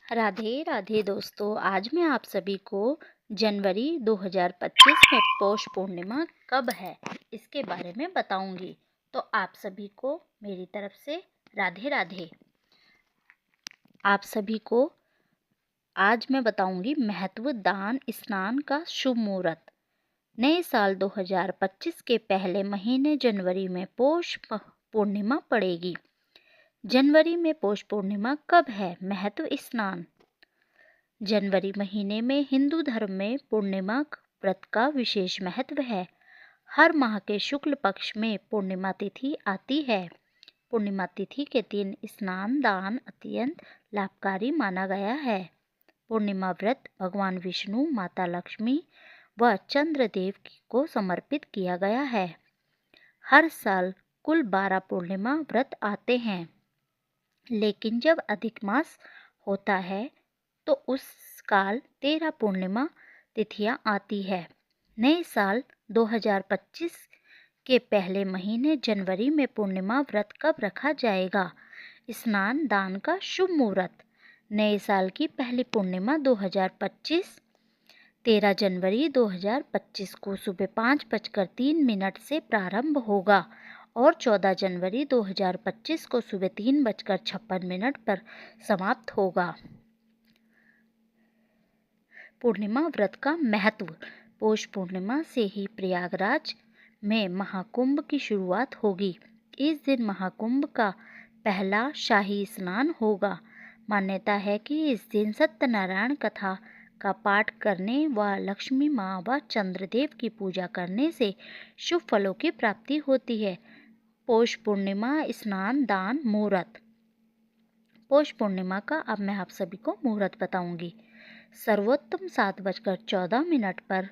राधे राधे दोस्तों, आज मैं आप सभी को जनवरी 2025 में पौष पूर्णिमा कब है इसके बारे में बताऊंगी। तो आप सभी को मेरी तरफ से राधे राधे। आप सभी को आज मैं बताऊंगी महत्व दान स्नान का शुभ मुहूर्त। नए साल 2025 के पहले महीने जनवरी में पौष पूर्णिमा पड़ेगी। जनवरी में पौष पूर्णिमा कब है? महत्व स्नान। जनवरी महीने में हिंदू धर्म में पूर्णिमा व्रत का विशेष महत्व है। हर माह के शुक्ल पक्ष में पूर्णिमा तिथि आती है। पूर्णिमा तिथि के दिन स्नान दान अत्यंत लाभकारी माना गया है। पूर्णिमा व्रत भगवान विष्णु, माता लक्ष्मी व चंद्रदेव को समर्पित किया गया है। हर साल कुल 12 पूर्णिमा व्रत आते हैं, लेकिन जब अधिक मास होता है तो उस काल 13 पूर्णिमा तिथियां आती है। नए साल 2025 के पहले महीने जनवरी में पूर्णिमा व्रत कब रखा जाएगा? स्नान दान का शुभ मुहूर्त। नए साल की पहली पूर्णिमा 2025 13 जनवरी 2025 को सुबह 5:03 से प्रारंभ होगा और 14 जनवरी 2025 को सुबह 3:56 पर समाप्त होगा। पूर्णिमा व्रत का महत्व। पौष पूर्णिमा से ही प्रयागराज में महाकुंभ की शुरुआत होगी। इस दिन महाकुंभ का पहला शाही स्नान होगा। मान्यता है कि इस दिन सत्यनारायण कथा का पाठ करने व लक्ष्मी माँ व चंद्रदेव की पूजा करने से शुभ फलों की प्राप्ति होती है। पौष पूर्णिमा स्नान दान मुहूर्त। पौष पूर्णिमा का अब मैं आप सभी को मुहूर्त बताऊंगी। सर्वोत्तम 7:14 पर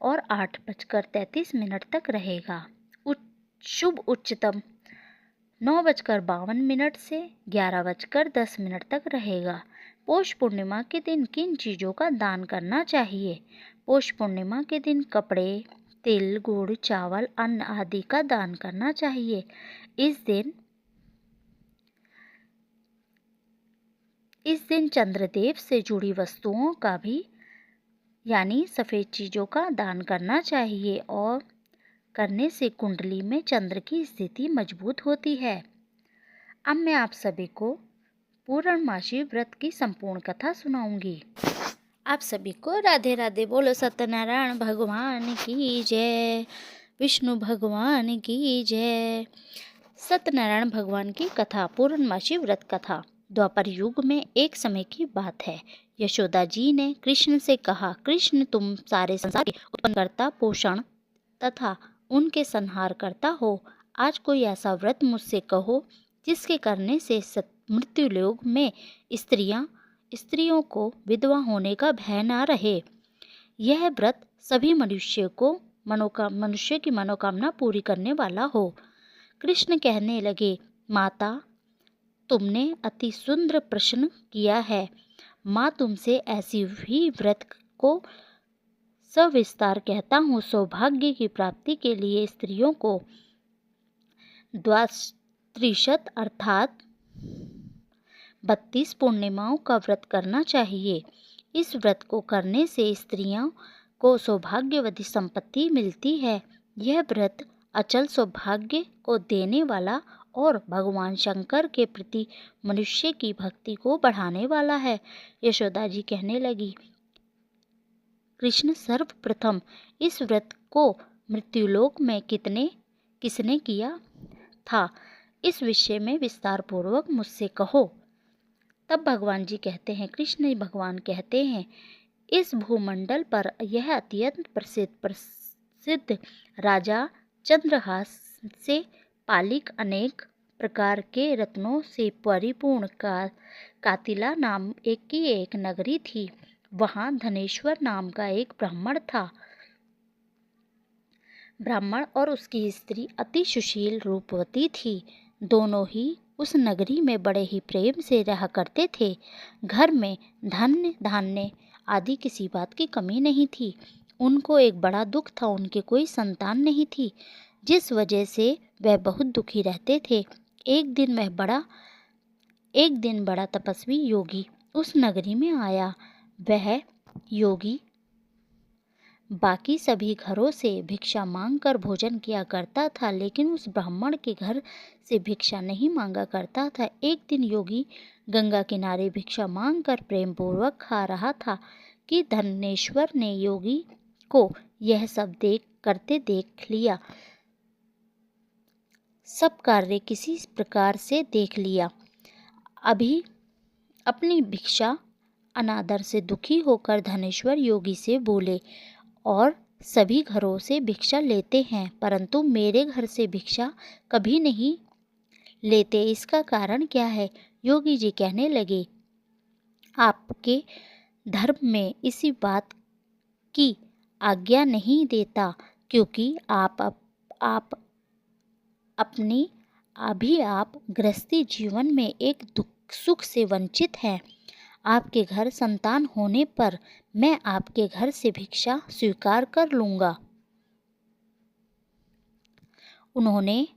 और 8:33 तक रहेगा। शुभ उच्चतम 9:52 से 11:10 तक रहेगा। पौष पूर्णिमा के दिन किन चीज़ों का दान करना चाहिए? पौष पूर्णिमा के दिन कपड़े, तिल, गुड़, चावल, अन्न आदि का दान करना चाहिए। इस दिन चंद्रदेव से जुड़ी वस्तुओं का भी यानी सफ़ेद चीज़ों का दान करना चाहिए और करने से कुंडली में चंद्र की स्थिति मजबूत होती है। अब मैं आप सभी को पूर्णमासी व्रत की संपूर्ण कथा सुनाऊंगी। आप सभी को राधे राधे। बोलो सत्यनारायण भगवान की जय, विष्णु भगवान की जय। सत्यनारायण भगवान की कथा। पूर्णमासी व्रत कथा। द्वापर युग में एक समय की बात है। यशोदा जी ने कृष्ण से कहा, कृष्ण तुम सारे संसार के उत्पन्नकर्ता, पोषण तथा उनके संहार करता हो। आज कोई ऐसा व्रत मुझसे कहो जिसके करने से मृत्यु लोक में स्त्रियों को विधवा होने का भय न रहे। यह व्रत सभी मनुष्य की मनोकामना पूरी करने वाला हो। कृष्ण कहने लगे, माता तुमने अति सुंदर प्रश्न किया है। माँ तुमसे ऐसी ही व्रत को सविस्तार कहता हूँ। सौभाग्य की प्राप्ति के लिए स्त्रियों को द्वात्रिशत अर्थात 32 पूर्णिमाओं का व्रत करना चाहिए। इस व्रत को करने से स्त्रियों को सौभाग्यवती संपत्ति मिलती है। यह व्रत अचल सौभाग्य को देने वाला और भगवान शंकर के प्रति मनुष्य की भक्ति को बढ़ाने वाला है। यशोदा जी कहने लगी, कृष्ण सर्वप्रथम इस व्रत को मृत्युलोक में किसने किया था? इस विषय में विस्तार पूर्वक मुझसे कहो। तब भगवान जी कहते हैं, कृष्ण भगवान कहते हैं, इस भूमंडल पर यह अत्यंत प्रसिद्ध राजा चंद्रहास से पालिक अनेक प्रकार के रत्नों से परिपूर्ण कातिला नाम की एक नगरी थी। वहाँ धनेश्वर नाम का एक ब्राह्मण और उसकी स्त्री अति सुशील रूपवती थी। दोनों ही उस नगरी में बड़े ही प्रेम से रहा करते थे। घर में धन धान्य आदि किसी बात की कमी नहीं थी। उनको एक बड़ा दुख था, उनके कोई संतान नहीं थी, जिस वजह से वह बहुत दुखी रहते थे। एक दिन बड़ा तपस्वी योगी उस नगरी में आया। वह योगी बाकी सभी घरों से भिक्षा मांगकर भोजन किया करता था, लेकिन उस ब्राह्मण के घर से भिक्षा नहीं मांगा करता था। एक दिन योगी गंगा किनारे भिक्षा मांगकर प्रेम पूर्वक खा रहा था कि धनेश्वर ने योगी को यह सब करते देख लिया। सब कार्य किसी प्रकार से देख लिया। अभी अपनी भिक्षा अनादर से दुखी होकर धनेश्वर योगी से बोले, और सभी घरों से भिक्षा लेते हैं, परंतु मेरे घर से भिक्षा कभी नहीं लेते, इसका कारण क्या है? योगी जी कहने लगे, आपके धर्म में इसी बात की आज्ञा नहीं देता, क्योंकि आप गृहस्थी जीवन में एक दुख सुख से वंचित हैं। आपके घर संतान होने पर मैं आपके घर से भिक्षा स्वीकार कर लूँगा। उन्होंने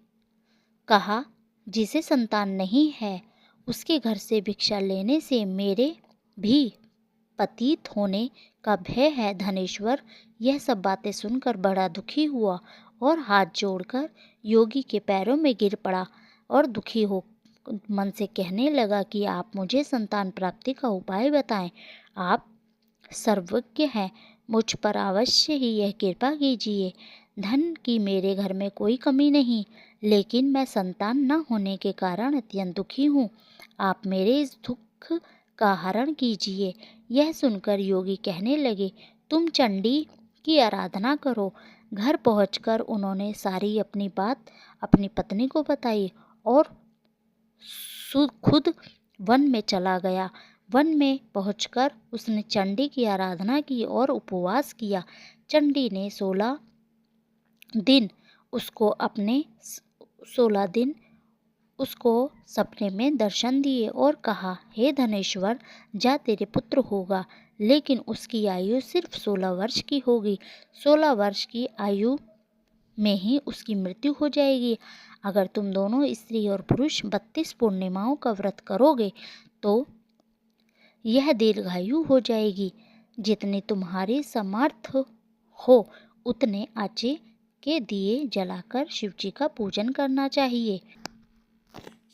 कहा, जिसे संतान नहीं है उसके घर से भिक्षा लेने से मेरे भी पतित होने का भय है। धनेश्वर यह सब बातें सुनकर बड़ा दुखी हुआ और हाथ जोड़कर योगी के पैरों में गिर पड़ा और दुखी हो मन से कहने लगा कि आप मुझे संतान प्राप्ति का उपाय बताएं। आप सर्वज्ञ हैं, मुझ पर अवश्य ही यह कृपा कीजिए। धन की मेरे घर में कोई कमी नहीं, लेकिन मैं संतान न होने के कारण अत्यंत दुखी हूँ। आप मेरे इस दुख का हरण कीजिए। यह सुनकर योगी कहने लगे, तुम चंडी की आराधना करो। घर पहुंचकर उन्होंने सारी अपनी बात अपनी पत्नी को बताई और खुद वन में चला गया। वन में पहुंचकर उसने चंडी की आराधना की और उपवास किया। चंडी ने 16 दिन उसको सपने में दर्शन दिए और कहा, हे धनेश्वर, जा तेरे पुत्र होगा, लेकिन उसकी आयु सिर्फ 16 वर्ष की होगी। 16 वर्ष की आयु में ही उसकी मृत्यु हो जाएगी। अगर तुम दोनों स्त्री और पुरुष 32 पूर्णिमाओं का व्रत करोगे तो यह दीर्घायु हो जाएगी। जितनी तुम्हारी समर्थ हो उतने आचे के दिए जलाकर शिवजी का पूजन करना चाहिए।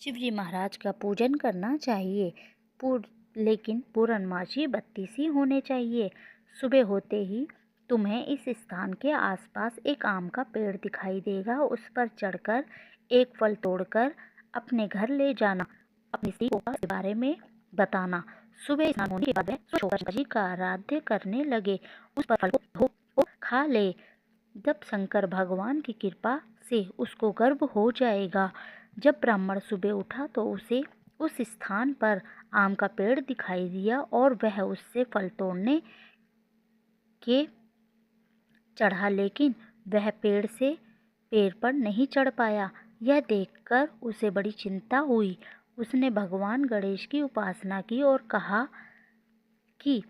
शिवजी महाराज का पूजन करना चाहिए, लेकिन पूर्णमासी 32 ही होने चाहिए। सुबह होते ही तुम्हें इस स्थान के आसपास एक आम का पेड़ दिखाई देगा। उस पर चढ़कर एक फल तोड़कर अपने घर ले जाना। अपनी स्त्री को इस बारे में बताना। सुबह स्नान होने के बाद वह शंकर जी का आराध्य करने लगे। उस पर फल को खा ले। जब शंकर भगवान की कृपा से उसको गर्भ हो जाएगा। जब ब्राह्मण सुबह उठा तो उसे उस स्थान पर आम का पेड़ दिखाई दिया और वह उससे फल तोड़ने के चढ़ा, लेकिन वह पेड़ पर नहीं चढ़ पाया। यह देखकर उसे बड़ी चिंता हुई। उसने भगवान गणेश की उपासना की और कहा कि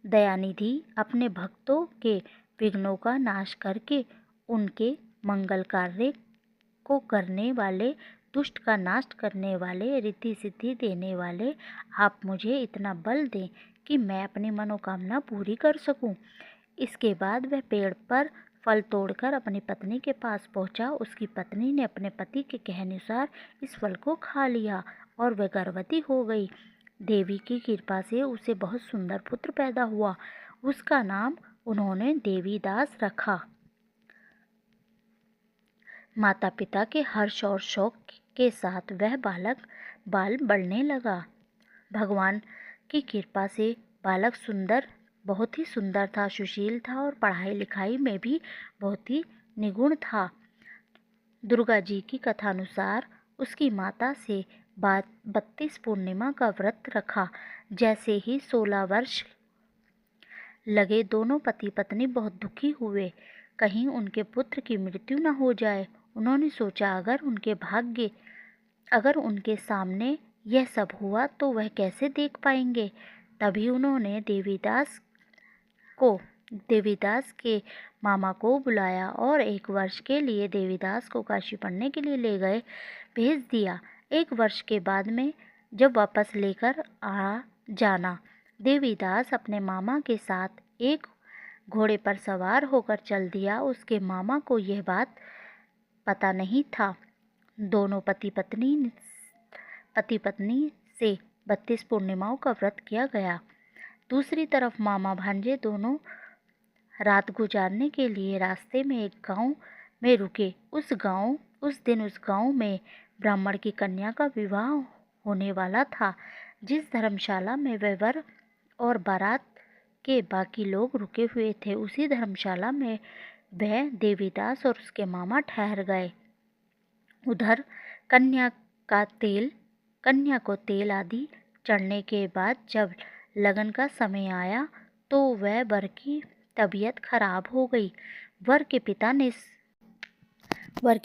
दयानिधि अपने भक्तों के विघ्नों का नाश करके उनके मंगल कार्य को करने वाले, दुष्ट का नाश करने वाले, रिद्धि सिद्धि देने वाले, आप मुझे इतना बल दें कि मैं अपनी मनोकामना पूरी कर सकूं। इसके बाद वह पेड़ पर फल तोड़कर अपनी पत्नी के पास पहुंचा। उसकी पत्नी ने अपने पति के कहनुसार इस फल को खा लिया और वह गर्भवती हो गई। देवी की कृपा से उसे बहुत सुंदर पुत्र पैदा हुआ। उसका नाम उन्होंने देवीदास रखा। माता पिता के हर्ष और शौक के साथ वह बाल बढ़ने लगा। भगवान की कृपा से बालक बहुत ही सुंदर था, सुशील था और पढ़ाई लिखाई में भी बहुत ही निपुण था। दुर्गा जी की कथानुसार उसकी माता से 32 पूर्णिमा का व्रत रखा। जैसे ही 16 वर्ष लगे, दोनों पति पत्नी बहुत दुखी हुए, कहीं उनके पुत्र की मृत्यु न हो जाए। उन्होंने सोचा, अगर उनके सामने यह सब हुआ तो वह कैसे देख पाएंगे। तभी उन्होंने देवीदास के मामा को बुलाया और 1 वर्ष के लिए देवीदास को काशी पढ़ने के लिए भेज दिया। 1 वर्ष के बाद में जब वापस लेकर आ जाना। देवीदास अपने मामा के साथ एक घोड़े पर सवार होकर चल दिया। उसके मामा को यह बात पता नहीं था। दोनों पति पत्नी से 32 पूर्णिमाओं का व्रत किया गया। दूसरी तरफ मामा भांजे दोनों रात गुजारने के लिए रास्ते में एक गांव में रुके। उस दिन उस गांव में ब्राह्मण की कन्या का विवाह होने वाला था। जिस धर्मशाला में वे वर और बारात के बाकी लोग रुके हुए थे, उसी धर्मशाला में वह देवीदास और उसके मामा ठहर गए। उधर कन्या को तेल आदि चढ़ने के बाद जब लगन का समय आया तो वह वर की तबीयत खराब हो गई। वर के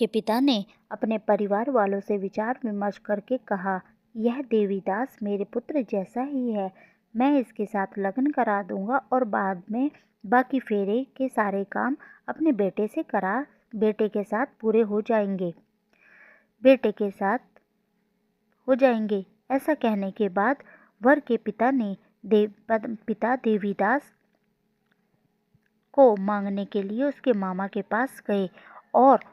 पिता ने अपने परिवार वालों से विचार विमर्श करके कहा, यह देवीदास मेरे पुत्र जैसा ही है, मैं इसके साथ लगन करा दूंगा और बाद में बाकी फेरे के सारे काम अपने बेटे के साथ पूरे हो जाएंगे। ऐसा कहने के बाद वर के पिता देवीदास को मांगने के लिए उसके मामा के पास गए और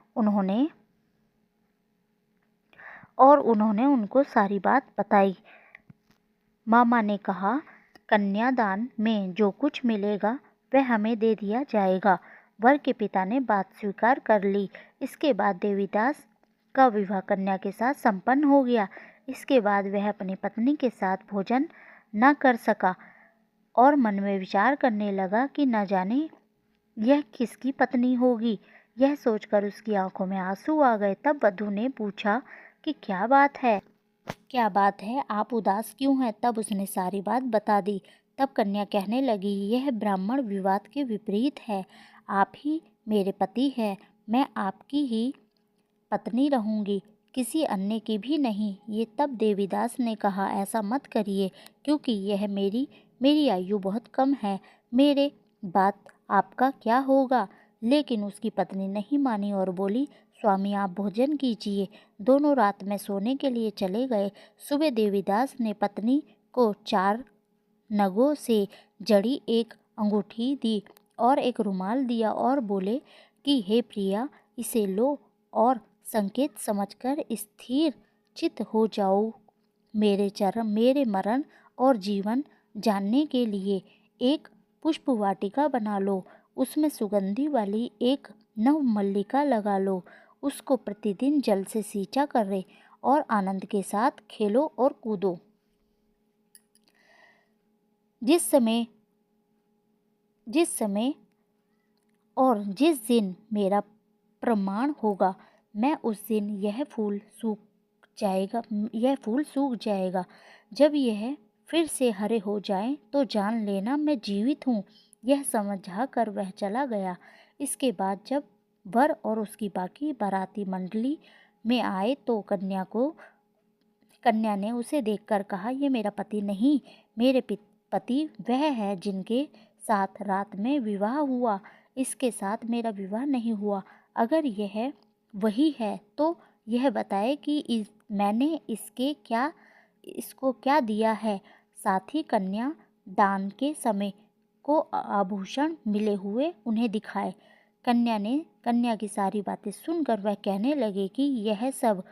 उन्होंने उनको सारी बात बताई। मामा ने कहा, कन्यादान में जो कुछ मिलेगा वह हमें दे दिया जाएगा। वर के पिता ने बात स्वीकार कर ली। इसके बाद देवीदास का विवाह कन्या के साथ संपन्न हो गया। इसके बाद वह अपनी पत्नी के साथ भोजन न कर सका और मन में विचार करने लगा कि न जाने यह किसकी पत्नी होगी। यह सोचकर उसकी आंखों में आंसू आ गए। तब वधू ने पूछा कि क्या बात है, आप उदास क्यों हैं? तब उसने सारी बात बता दी। तब कन्या कहने लगी, यह ब्राह्मण विवाद के विपरीत है। आप ही मेरे पति हैं, मैं आपकी ही पत्नी रहूंगी, किसी अन्य की भी नहीं। ये तब देवीदास ने कहा, ऐसा मत करिए, क्योंकि यह मेरी आयु बहुत कम है, मेरे बात आपका क्या होगा। लेकिन उसकी पत्नी नहीं मानी और बोली, स्वामी आप भोजन कीजिए। दोनों रात में सोने के लिए चले गए। सुबह देवीदास ने पत्नी को 4 नगों से जड़ी एक अंगूठी दी और एक रुमाल दिया और बोले कि हे प्रिया, इसे लो और संकेत समझकर स्थिर चित्त हो जाओ। मेरे मरण और जीवन जानने के लिए एक पुष्प वाटिका बना लो, उसमें सुगंधी वाली एक नव मल्लिका लगा लो, उसको प्रतिदिन जल से सींचा करे और आनंद के साथ खेलो और कूदो। जिस समय और जिस दिन मेरा प्रमाण होगा, मैं उस दिन यह फूल सूख जाएगा। जब यह फिर से हरे हो जाए तो जान लेना मैं जीवित हूँ। यह समझा कर वह चला गया। इसके बाद जब वर और उसकी बाकी बाराती मंडली में आए तो कन्या ने उसे देखकर कहा, यह मेरा पति नहीं, मेरे पति वह है जिनके साथ रात में विवाह हुआ, इसके साथ मेरा विवाह नहीं हुआ। अगर यह वही है तो यह बताए कि मैंने इसको क्या दिया है। साथ ही कन्या दान के समय को आभूषण मिले हुए उन्हें दिखाए। कन्या की सारी बातें सुनकर वह कहने लगे कि यह सब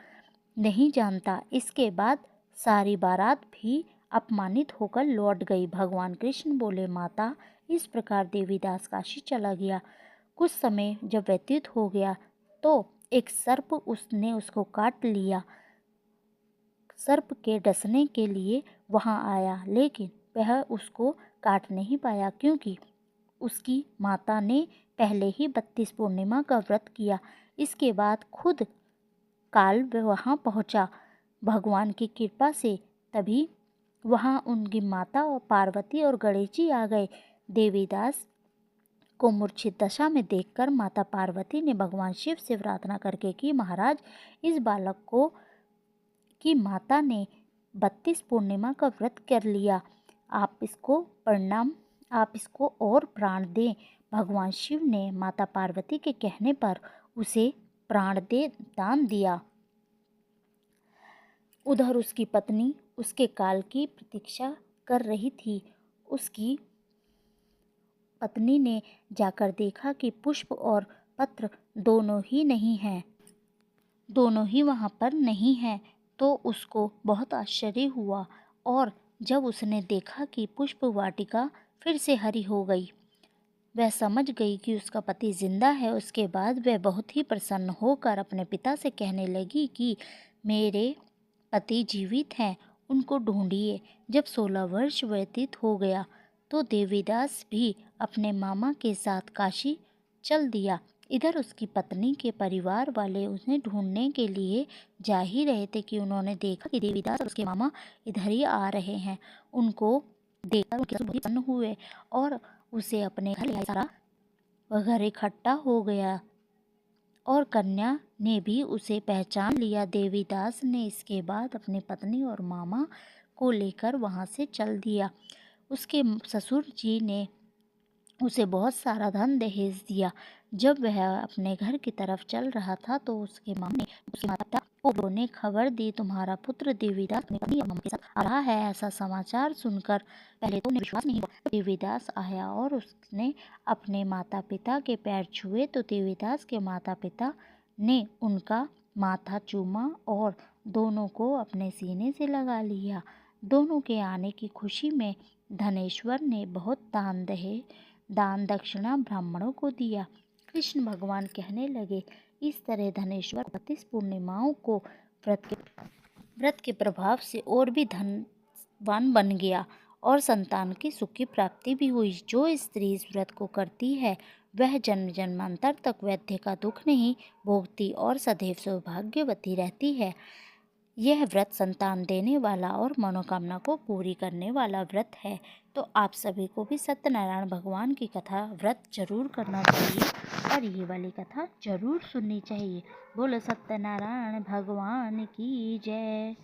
नहीं जानता। इसके बाद सारी बारात भी अपमानित होकर लौट गई। भगवान कृष्ण बोले, माता, इस प्रकार देवीदास काशी चला गया। कुछ समय जब व्यतीत हो गया तो एक सर्प उसने उसको काट लिया। सर्प के डसने के लिए वहां आया, लेकिन वह उसको काट नहीं पाया, क्योंकि उसकी माता ने पहले ही 32 पूर्णिमा का व्रत किया। इसके बाद खुद काल वहां पहुंचा भगवान की कृपा से। तभी वहां उनकी माता और पार्वती और गणेश जी आ गए। देवीदास को मूर्छित दशा में देखकर माता पार्वती ने भगवान शिव से प्रार्थना करके कि महाराज, इस बालक की माता ने 32 पूर्णिमा का व्रत कर लिया, आप इसको और प्राण दें। भगवान शिव ने माता पार्वती के कहने पर उसे प्राण दे दान दिया। उधर उसकी पत्नी उसके काल की प्रतीक्षा कर रही थी। उसकी पत्नी ने जाकर देखा कि पुष्प और पत्र दोनों ही नहीं हैं, दोनों ही वहाँ पर नहीं हैं। तो उसको बहुत आश्चर्य हुआ और जब उसने देखा कि पुष्प वाटिका फिर से हरी हो गई, वह समझ गई कि उसका पति जिंदा है। उसके बाद वह बहुत ही प्रसन्न होकर अपने पिता से कहने लगी कि मेरे पति जीवित हैं, उनको ढूंढिए। जब 16 वर्ष व्यतीत हो गया तो देवीदास भी अपने मामा के साथ काशी चल दिया। इधर उसकी पत्नी के परिवार वाले उन्हें ढूंढने के लिए जा ही रहे थे कि उन्होंने देखा कि देवीदास और उसके मामा इधर ही आ रहे हैं। उनको देखकर उनके बहुत प्रसन्न हुए और उसे अपने घर ले आए। सारा वह घर इकट्ठा हो गया और कन्या ने भी उसे पहचान लिया। देवीदास ने इसके बाद अपनी पत्नी और मामा को लेकर वहाँ से चल दिया। उसके ससुर जी ने उसे बहुत सारा धन दहेज दिया। जब वह अपने घर की तरफ चल रहा था तो उसके मामा ने उसके माता पिता को ने खबर दी, तुम्हारा पुत्र देवीदास अपनी पत्नी और मामा के साथ आ रहा है। ऐसा समाचार सुनकर पहले तो उन्हें विश्वास नहीं हुआ। देवीदास आया और उसने अपने माता पिता के पैर छुए तो देवीदास के माता पिता ने उनका माथा चूमा और दोनों को अपने सीने से लगा लिया। दोनों के आने की खुशी में धनेश्वर ने बहुत दान दक्षिणा ब्राह्मणों को दिया। कृष्ण भगवान कहने लगे, इस तरह धनेश्वर 32 पूर्णिमाओं को व्रत के प्रभाव से और भी धनवान बन गया और संतान की सुख की प्राप्ति भी हुई। जो स्त्री इस व्रत को करती है वह जन्म जन्मांतर तक वैद्य का दुख नहीं भोगती और सदैव सौभाग्यवती रहती है। यह व्रत संतान देने वाला और मनोकामना को पूरी करने वाला व्रत है। तो आप सभी को भी सत्यनारायण भगवान की कथा व्रत जरूर करना चाहिए और ये वाली कथा जरूर सुननी चाहिए। बोलो सत्यनारायण भगवान की जय।